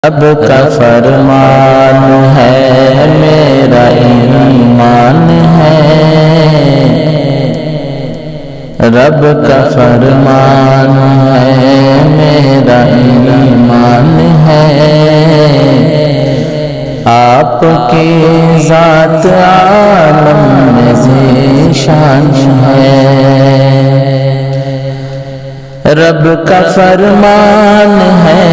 رب کا فرمان ہے میرا ایمان ہے، رب کا فرمان ہے میرا ایمان ہے، آپ کی ذات عالم میں ذیشان ہے، رب کا فرمان ہے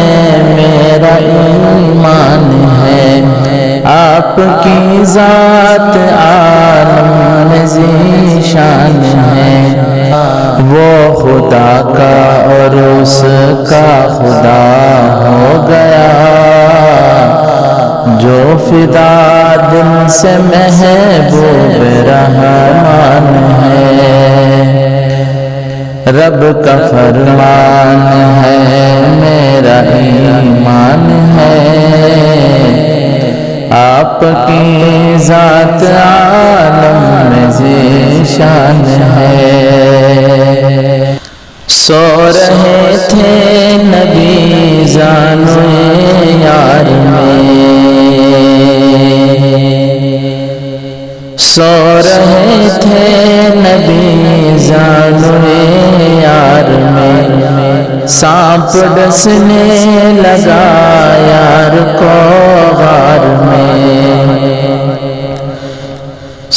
میرا ایمان ہے، آپ کی ذات عالم میں ذیشان ہے، وہ خدا کا اور اس کا خدا ہو گیا، جو فدا دل سے محبوب رحمان ہے، رب کا فرمان ہے میرا ایمان ہے، آپ کی ذات عالم میں ذیشان ہے، سو رہے تھے نبی زانوئے یار میں، سو رہے تھے نبی زانوئے یار میں، سانپ ڈسنے لگا یار کو غار میں،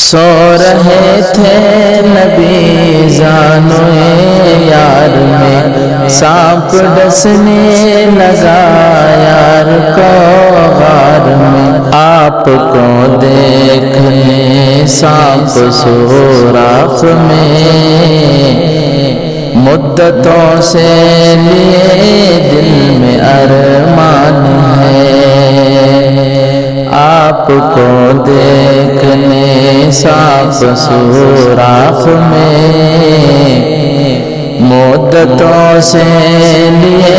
سو رہے تھے نبی زانوئے یار میں، سانپ ڈسنے لگا یار کو غار میں، آپ کو دیکھنے سانپ سوراخ میں، مدتوں سے لیے دل میں ارمان ہے، آپ کو دیکھنے سانپ سوراخ میں، مدتوں سے لیے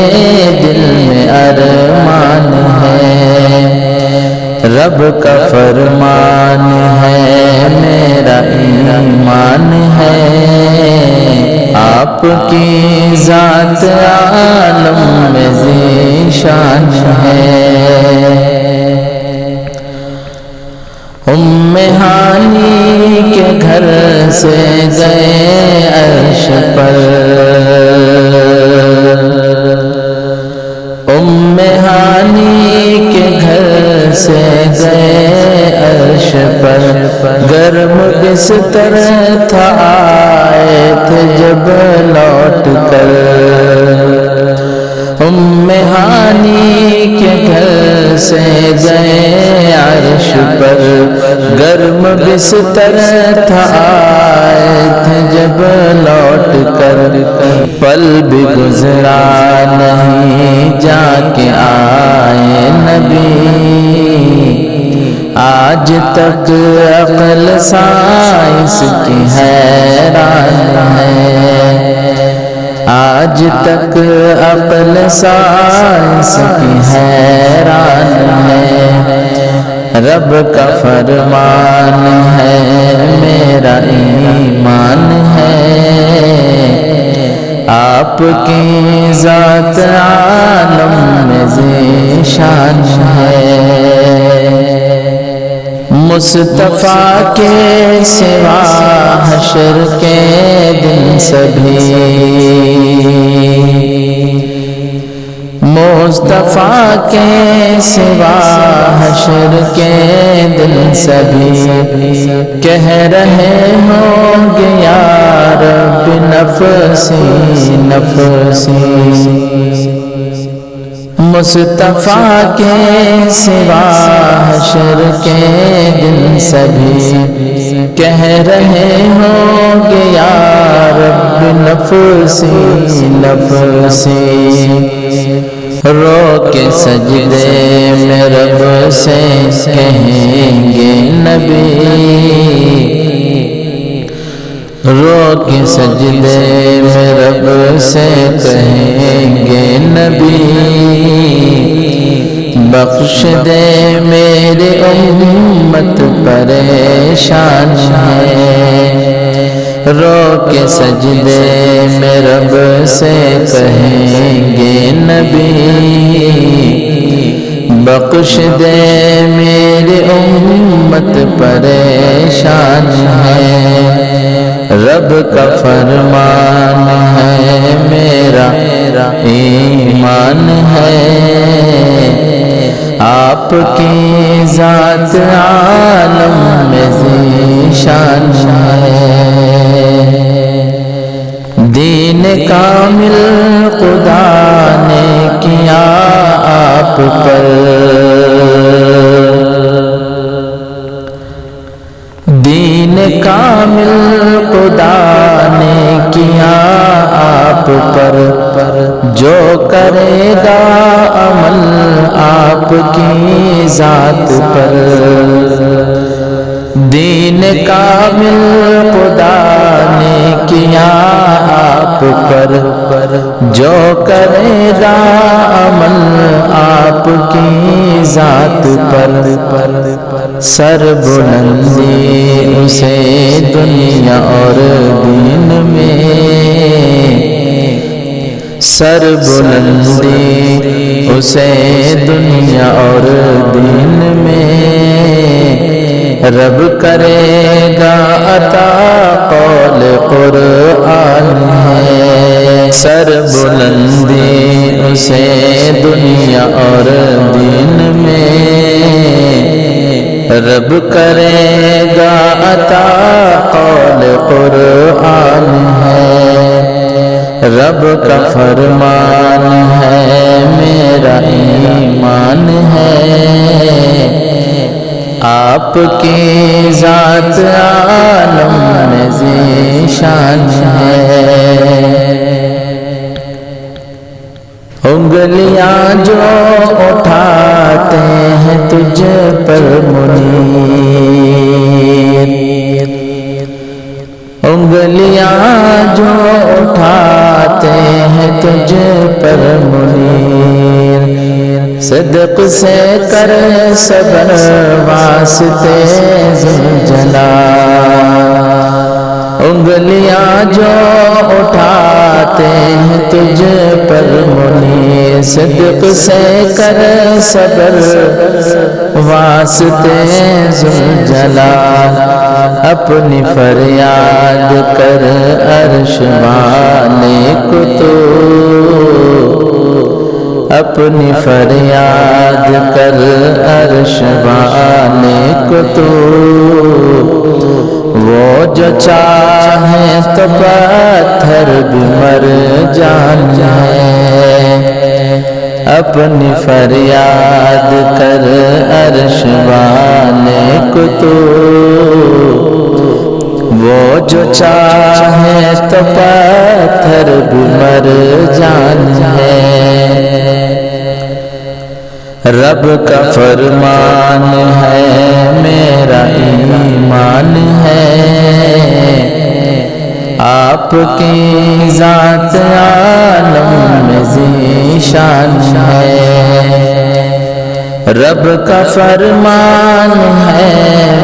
دل میں ارمان ہے، رب کا فرمان ہے میرا ایمان ہے، آپ کی ذات عالم میں ذیشان ہے، ام ہانی کے گھر سے گئے عرش پر، ام ہانی کے گھر سے گئے عرش پر، گرم بستر تھا آئے تھے جب لوٹ کر، ام ہانی کے گھر سے گئے عرش پر، گرم بستر تھا آئے تھے جب لوٹ کر، پل بھی گزرا نہیں جا کے آئے نبی، آج تک عقل سائنس کی حیران ہے، آج تک عقل سائنس کی حیران ہے، رب کا فرمان ہے میرا ایمان ہے، آپ کی ذات عالم میں ذیشان ہے، مصطفیٰ کے سوا حشر کے دن سبھی، مصطفیٰ کے سوا حشر کے دن سبھی، کہہ رہے ہوں گے یا رب نفسی نفسی، مصطفیٰ کے سوا حشر کے دن سبھی، کہہ رہے ہوں گے یا رب نفسی نفسی، رو کے سجدے میں رب سے کہیں گے نبی، رو کے سجدے میں رب سے کہیں گے نبی، بخش دے میری امت پریشان ہے، رو کے سجدے میں رب سے کہیں گے نبی، بخش دے میری امت پریشان ہے، رب کا فرمان ہے میرا ایمان ہے، آپ کی ذات عالم میں ذیشان ہے، دین کامل خدا نے کیا آپ پر، دین کامل خدا نے کیا آپ پر، جو کرے گا عمل آپ کی ذات پر، دین کامل خدا نے کیا آپ پر، جو کرے گا عمل آپ کی ذات پر، سر بلندی اسے دنیا اور دین میں، سر بلندی اسے دنیا اور دین میں، رب کرے گا عطا قول قرآن ہے، سر بلندی اسے دنیا اور دین میں، رب کرے گا عطا قول قرآن ہے، رب کا فرمان ہے میرا ایمان ہے، آپ کی ذات عالم میں ذیشان ہے، انگلیاں جو اٹھاتے ہیں تجھ پر منیر، انگلیاں جو اٹھاتے ہیں تجھ پر منیر، صدق سے کر صبر واسطے ذوالجلال، انگلیاں جو اٹھاتے ہیں تجھ پر منیر، صدق سے کر صبر واسطے ذوالجلال، اپنی فریاد کر عرش والے کو تو، اپنی فریاد کر عرش والے کو تو، وہ جو چاہے تو پتھر بھی مر جائے، اپنی فریاد کر عرش والے کو تو، وہ جو چاہے تو پتھر بھی مر جائے، رب کا فرمان ہے میرا ایمان ہے، آپ کی ذات عالم میں ذیشان ہے، رب کا فرمان ہے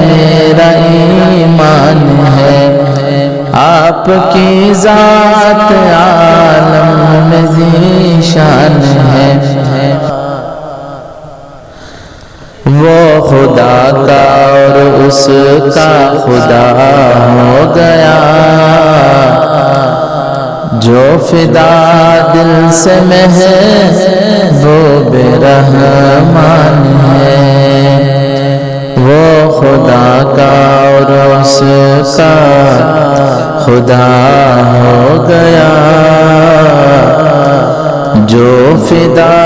میرا ایمان ہے، آپ کی ذات عالم میں ذیشان ہے، وہ خدا کا اور اس کا خدا ہو گیا، جو فدا دل سے محبوب رحمان ہے، وہ خدا کا اور اس کا خدا ہو گیا، جو فدا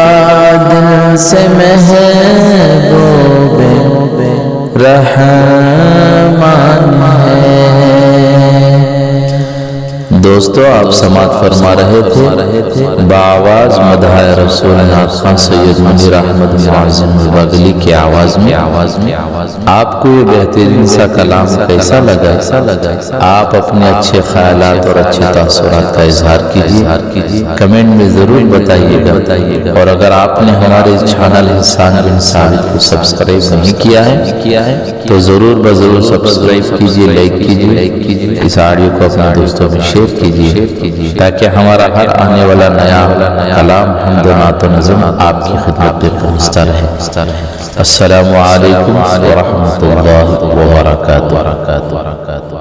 دل سے محبوب رحمان ہے۔ دوستو آپ سماعت فرما رہے تھے بآواز مدح رسول خان سید منیر احمد معظم البغلی کی آواز میں آپ کو یہ بہترین سا کلام کیسا لگا؟ آپ اپنے اچھے خیالات اور اچھے تاثرات کا اظہار کیجیے، کمنٹ میں ضرور بتائیے گا، اور اگر آپ نے ہمارے چینل احسان بن ثابت کو سبسکرائب نہیں کیا ہے تو ضرور سبسکرائب کیجیے، لائک کیجیے، اس آڈیو کو اپنے دوستوں میں شیئر کیجیے تاکہ ہمارا ہر آنے والا نیا کلام حمد و نعت و نظم آپ کی خدمت پہ پہنچتا رہے۔ السلام علیکم ورحمۃ اللہ وبرکاتہ۔